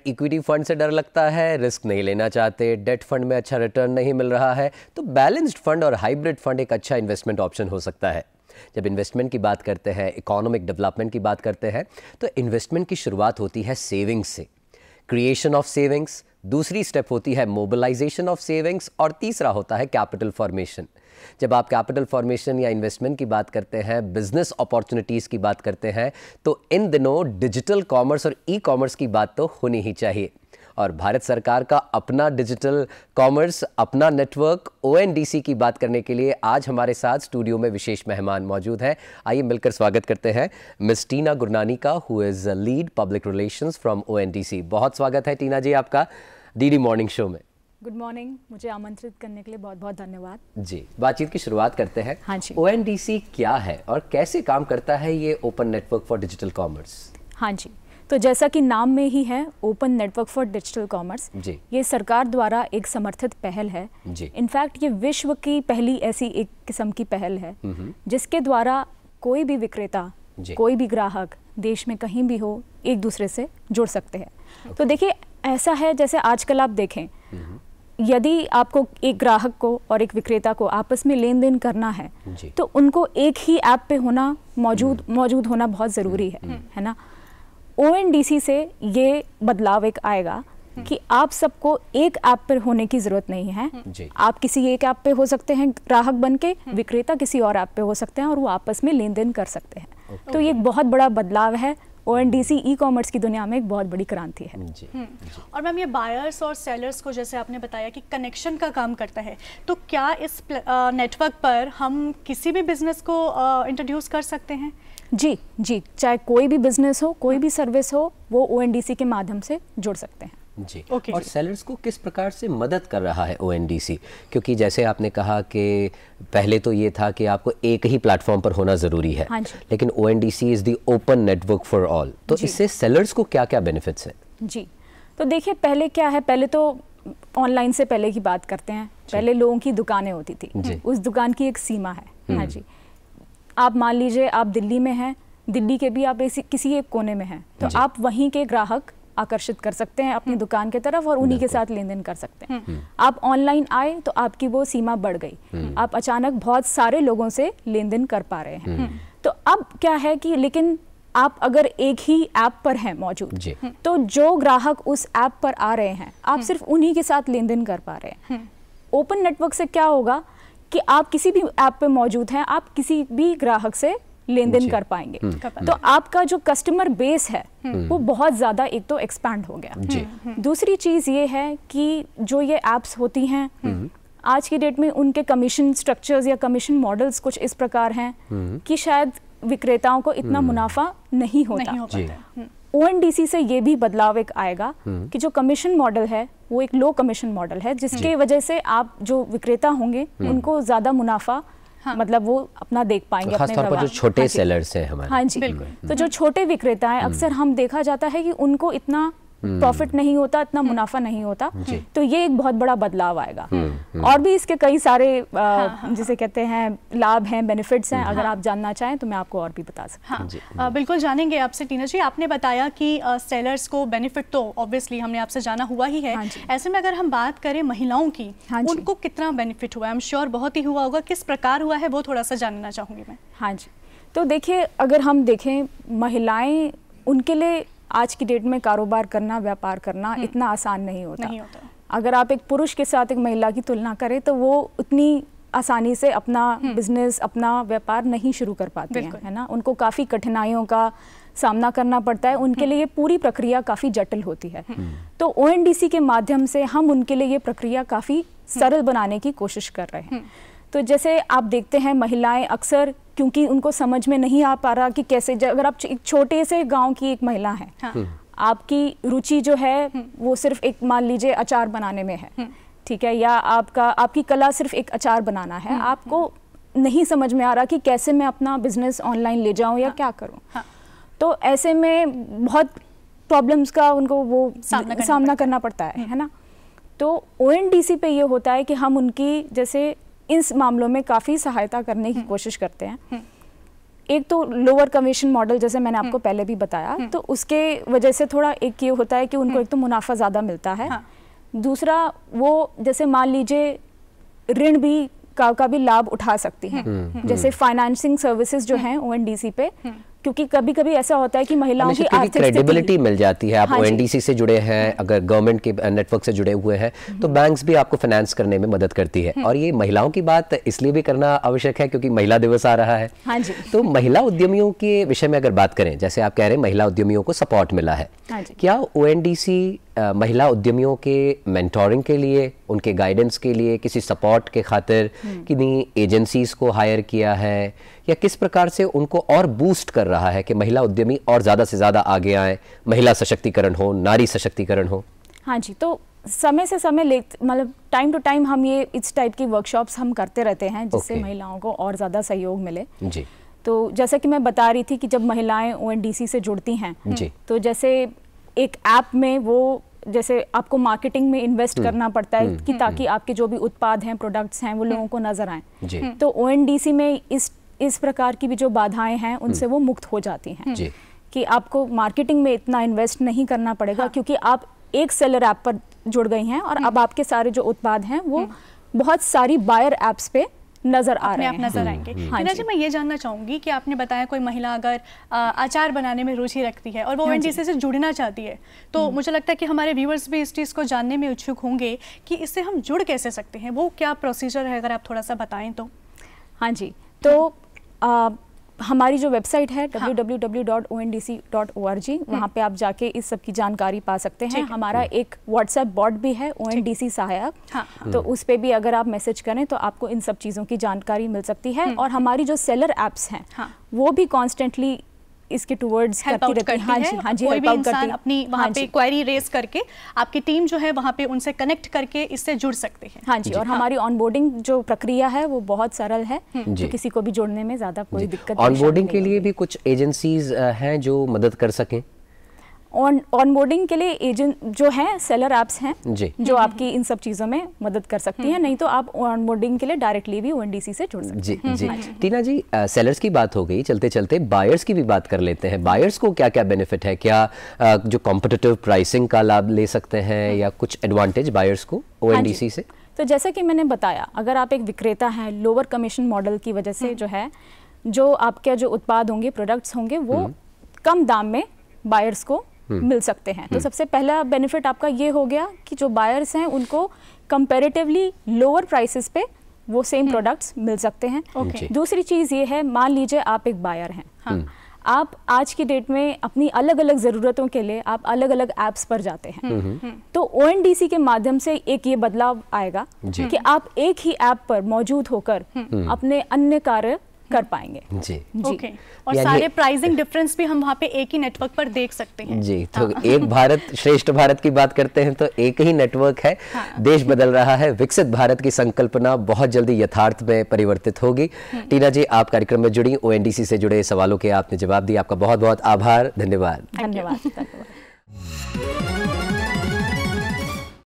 Equity fund से डर लगता है, रिस्क नहीं लेना चाहते, डेट फंड में अच्छा रिटर्न नहीं मिल रहा है, तो बैलेंस्ड फंड और हाइब्रिड फंड एक अच्छा इन्वेस्टमेंट ऑप्शन हो सकता है। जब इन्वेस्टमेंट की बात करते हैं, इकोनॉमिक डेवलपमेंट की बात करते हैं, तो इन्वेस्टमेंट की शुरुआत होती है सेविंग्स से, क्रिएशन ऑफ सेविंग्स, दूसरी स्टेप होती है मोबिलाइजेशन ऑफ सेविंग्स और तीसरा होता है कैपिटल फॉर्मेशन। जब आप कैपिटल फॉर्मेशन या इन्वेस्टमेंट की बात करते हैं, बिजनेस अपॉर्चुनिटीज़ की बात करते हैं, तो इन दिनों डिजिटल कॉमर्स और ई कॉमर्स की बात तो होनी ही चाहिए। और भारत सरकार का अपना डिजिटल कॉमर्स, अपना नेटवर्क ONDC की बात करने के लिए आज हमारे साथ स्टूडियो में विशेष मेहमान मौजूद हैं। आइए मिलकर स्वागत करते हैं मिस टीना गुरनानी का, who is lead public relations from ONDC। बहुत स्वागत है टीना जी आपका DD मॉर्निंग शो में। गुड मॉर्निंग, मुझे आमंत्रित करने के लिए बहुत बहुत धन्यवाद जी। बातचीत की शुरुआत करते हैं। हाँ जी। ONDC क्या है और कैसे काम करता है ये open network for digital commerce? हाँ जी, तो जैसा कि नाम में ही है, open network for digital commerce, ये सरकार द्वारा एक समर्थित पहल है। इनफैक्ट ये विश्व की पहली ऐसी एक किस्म की पहल है जिसके द्वारा कोई भी विक्रेता, कोई भी ग्राहक देश में कहीं भी हो, एक दूसरे से जुड़ सकते हैं। तो देखिए, ऐसा है जैसे आजकल आप देखें, यदि आपको एक ग्राहक को और एक विक्रेता को आपस में लेन देन करना है तो उनको एक ही ऐप पे होना मौजूद होना बहुत ज़रूरी है ना। ONDC से ये बदलाव एक आएगा कि आप सबको एक ऐप पर होने की ज़रूरत नहीं है। आप किसी एक ऐप पे हो सकते हैं ग्राहक बन के, विक्रेता किसी और ऐप पे हो सकते हैं और वो आपस में लेन देन कर सकते हैं। तो ये एक बहुत बड़ा बदलाव है। ONDC ई कॉमर्स की दुनिया में एक बहुत बड़ी क्रांति है। और मैम, ये बायर्स और सेलर्स को जैसे आपने बताया कि कनेक्शन का काम करता है, तो क्या इस नेटवर्क पर हम किसी भी बिजनेस को इंट्रोड्यूस कर सकते हैं? जी, चाहे कोई भी बिजनेस हो, कोई भी सर्विस हो, वो ONDC के माध्यम से जुड़ सकते हैं। जी। और सेलर्स को किस प्रकार से मदद कर रहा है ONDC? क्योंकि जैसे आपने कहा कि पहले तो ये था कि आपको एक ही प्लेटफॉर्म पर होना ज़रूरी है, लेकिन ONDC is the open network for all, तो इससे सेलर्स को क्या क्या बेनिफिट्स हैं? जी, तो देखिए, पहले क्या है, पहले तो ऑनलाइन से पहले की बात करते हैं। पहले लोगों की दुकानें होती थी, उस दुकान की एक सीमा है। हाँ जी, आप मान लीजिए आप दिल्ली में हैं, दिल्ली के भी आप किसी एक कोने में हैं, तो आप वहीं के ग्राहक आकर्षित कर सकते हैं अपनी दुकान की तरफ और उन्हीं के साथ लेन देन कर सकते हैं। आप ऑनलाइन आए तो आपकी वो सीमा बढ़ गई, आप अचानक बहुत सारे लोगों से लेन देन कर पा रहे हैं। तो अब क्या है कि लेकिन आप अगर एक ही ऐप पर हैं मौजूद, तो जो ग्राहक उस ऐप पर आ रहे हैं, आप सिर्फ उन्हीं के साथ लेन देन कर पा रहे हैं। ओपन नेटवर्क से क्या होगा कि आप किसी भी ऐप पे मौजूद हैं, आप किसी भी ग्राहक से लेन देन कर पाएंगे। तो आपका जो कस्टमर बेस है वो बहुत ज़्यादा एक तो एक्सपैंड हो गया। दूसरी चीज़ ये है कि जो ये ऐप्स होती हैं आज की डेट में, उनके कमीशन स्ट्रक्चर्स या कमीशन मॉडल्स कुछ इस प्रकार हैं कि शायद विक्रेताओं को इतना मुनाफा नहीं होता। ONDC से ये भी बदलाव एक आएगा कि जो कमीशन मॉडल है वो एक लो कमीशन मॉडल है, जिसके वजह से आप जो विक्रेता होंगे उनको ज़्यादा मुनाफा मतलब वो अपना देख पाएंगे, खास तौर पर जो छोटे सेलर्स हैं हमारे। हाँ जी, तो जो छोटे विक्रेता हैं, अक्सर हम देखा जाता है कि उनको इतना प्रॉफिट नहीं होता, इतना मुनाफा नहीं होता। तो ये एक बहुत बड़ा बदलाव आएगा। और भी इसके कई सारे जिसे कहते हैं लाभ हैं, बेनिफिट्स हैं। अगर आप जानना चाहें तो मैं आपको और भी बता सकती हूँ। बिल्कुल जानेंगे आपसे टीना जी। आपने बताया कि सेलर्स को बेनिफिट तो ऑब्वियसली हमने आपसे जाना हुआ ही है। ऐसे में अगर हम बात करें महिलाओं की, उनको कितना बेनिफिट हुआ है? आई एम श्योर बहुत ही हुआ होगा। किस प्रकार हुआ है वो थोड़ा सा जानना चाहूँगी मैं। हाँ जी, तो देखिए, अगर हम देखें महिलाएं, उनके लिए आज की डेट में कारोबार करना, व्यापार करना इतना आसान नहीं होता। अगर आप एक पुरुष के साथ एक महिला की तुलना करें तो वो उतनी आसानी से अपना बिजनेस, अपना व्यापार नहीं शुरू कर पाते हैं, है ना। उनको काफ़ी कठिनाइयों का सामना करना पड़ता है, उनके लिए पूरी प्रक्रिया काफ़ी जटिल होती है। तो ONDC के माध्यम से हम उनके लिए ये प्रक्रिया काफ़ी सरल बनाने की कोशिश कर रहे हैं। तो जैसे आप देखते हैं, महिलाएं अक्सर, क्योंकि उनको समझ में नहीं आ पा रहा कि कैसे, अगर आप एक छोटे से गांव की एक महिला हैं, आपकी रुचि जो है वो सिर्फ एक, मान लीजिए, अचार बनाने में है, ठीक है, या आपकी कला सिर्फ एक अचार बनाना है, आपको नहीं समझ में आ रहा कि कैसे मैं अपना बिजनेस ऑनलाइन ले जाऊं या क्या करूं। तो ऐसे में बहुत प्रॉब्लम्स का उनको वो सामना करना पड़ता है ना। तो ONDC पे ये होता है कि हम उनकी जैसे इस मामलों में काफ़ी सहायता करने की कोशिश करते हैं। एक तो लोअर कमीशन मॉडल जैसे मैंने आपको पहले भी बताया, तो उसके वजह से थोड़ा एक ये होता है कि उनको एक तो मुनाफा ज़्यादा मिलता है। दूसरा वो जैसे मान लीजिए ऋण भी का भी लाभ उठा सकती हैं, जैसे फाइनेंसिंग सर्विसेज जो हैं ओएनडीसी पे, क्योंकि कभी कभी ऐसा होता है कि महिलाओं की आर्थिक क्रेडिबिलिटी मिल जाती है। आप ओएनडीसी से जुड़े हैं, अगर गवर्नमेंट के नेटवर्क से जुड़े हुए हैं, तो बैंक्स भी आपको फाइनेंस करने में मदद करती है। और ये महिलाओं की बात इसलिए भी करना आवश्यक है क्योंकि महिला दिवस आ रहा है। हाँ जी। तो महिला उद्यमियों के विषय में अगर बात करें, जैसे आप कह रहे हैं महिला उद्यमियों को सपोर्ट मिला है, क्या ओएनडीसी महिला उद्यमियों के मेंटोरिंग के लिए, उनके गाइडेंस के लिए किसी सपोर्ट के खातिर किन्हीं एजेंसीज को हायर किया है, या किस प्रकार से उनको और बूस्ट कर रहा है कि महिला उद्यमी और ज़्यादा से ज़्यादा आगे आए, महिला सशक्तिकरण हो, नारी सशक्तिकरण हो? हाँ जी, तो समय से समय मतलब टाइम टू टाइम हम ये इस टाइप की वर्कशॉप्स हम करते रहते हैं, जिससे महिलाओं को और ज़्यादा सहयोग मिले जी। तो जैसा कि मैं बता रही थी कि जब महिलाएं ओएनडीसी से जुड़ती हैं जी, तो जैसे एक ऐप में वो जैसे आपको मार्केटिंग में इन्वेस्ट करना पड़ता है कि ताकि आपके जो भी उत्पाद हैं, प्रोडक्ट्स हैं, वो लोगों को नजर आए। तो ओएनडीसी में इस प्रकार की भी जो बाधाएं हैं उनसे वो मुक्त हो जाती हैं कि आपको मार्केटिंग में इतना इन्वेस्ट नहीं करना पड़ेगा, क्योंकि आप एक सेलर ऐप पर जुड़ गई हैं और अब आपके सारे जो उत्पाद हैं वो बहुत सारी बायर ऐप्स पे नजर आ रहे हैं, नजर आएंगे। टीना जी, मैं ये जानना चाहूंगी कि आपने बताया कोई महिला अगर अचार बनाने में रुचि रखती है और वो ओएनडीसी से जुड़ना चाहती है, तो मुझे लगता है कि हमारे व्यूअर्स भी इस चीज़ को जानने में उत्सुक होंगे कि इससे हम जुड़ कैसे सकते हैं, वो क्या प्रोसीजर है, अगर आप थोड़ा सा बताएं तो। हाँ जी, तो हमारी जो वेबसाइट है www.ondc.org, वहाँ पे आप जाके इस सब की जानकारी पा सकते हैं। हमारा एक व्हाट्सएप बॉट भी है ओएनडीसी सहायक, तो उस पे भी अगर आप मैसेज करें तो आपको इन सब चीज़ों की जानकारी मिल सकती है। और हमारी जो सेलर ऐप्स हैं वो भी कॉन्स्टेंटली इसके टूवर्ड्स करती रहती है। हाँ जी, कोई भी इंसान अपनी वहाँ पे क्वेरी रेज करके आपकी टीम जो है वहाँ पे उनसे कनेक्ट करके इससे जुड़ सकते हैं। हाँ जी, और हमारी ऑनबोर्डिंग जो प्रक्रिया है वो बहुत सरल है, तो किसी को भी जोड़ने में ज़्यादा कोई दिक्कत नहीं। ऑनबोर्डिंग के लिए भी कुछ एजेंसीज हैं जो मदद कर सकें? ऑनबोर्डिंग के लिए एजेंट जो हैं सेलर ऐप्स हैं जी, जो आपकी इन सब चीज़ों में मदद कर सकती हैं, नहीं तो आप ऑनबोर्डिंग के लिए डायरेक्टली भी ओएनडीसी से जुड़ सकते हैं। जी जी। टीना जी, सेलर्स की बात हो गई, चलते चलते बायर्स की भी बात कर लेते हैं। बायर्स को क्या क्या बेनिफिट है? क्या जो कॉम्पिटिटिव प्राइसिंग का लाभ ले सकते हैं या कुछ एडवांटेज बायर्स को ओएनडीसी से? तो जैसा कि मैंने बताया, अगर आप एक विक्रेता हैं, लोअर कमीशन मॉडल की वजह से जो है, जो आपके जो उत्पाद होंगे, प्रोडक्ट्स होंगे, वो कम दाम में बायर्स को मिल सकते हैं। तो सबसे पहला बेनिफिट आपका ये हो गया कि जो बायर्स हैं उनको कंपैरेटिवली लोअर प्राइसेस पे वो सेम प्रोडक्ट्स मिल सकते हैं। दूसरी चीज़ ये है, मान लीजिए आप एक बायर हैं, आप आज की डेट में अपनी अलग अलग ज़रूरतों के लिए आप अलग अलग ऐप्स पर जाते हैं, तो ओएनडीसी के माध्यम से एक ये बदलाव आएगा कि आप एक ही ऐप पर मौजूद होकर अपने अन्य कार्य कर पाएंगे जी। ओके। और सारे प्राइसिंग डिफरेंस भी हम वहाँ पे एक ही नेटवर्क पर देख सकते हैं जी। तो एक भारत श्रेष्ठ भारत की बात करते हैं तो एक ही नेटवर्क है। देश बदल रहा है, विकसित भारत की संकल्पना बहुत जल्दी यथार्थ में परिवर्तित होगी। टीना जी, आप कार्यक्रम में जुड़ी, ओएनडीसी से जुड़े सवालों के आपने जवाब दिए, आपका बहुत बहुत आभार, धन्यवाद। धन्यवाद।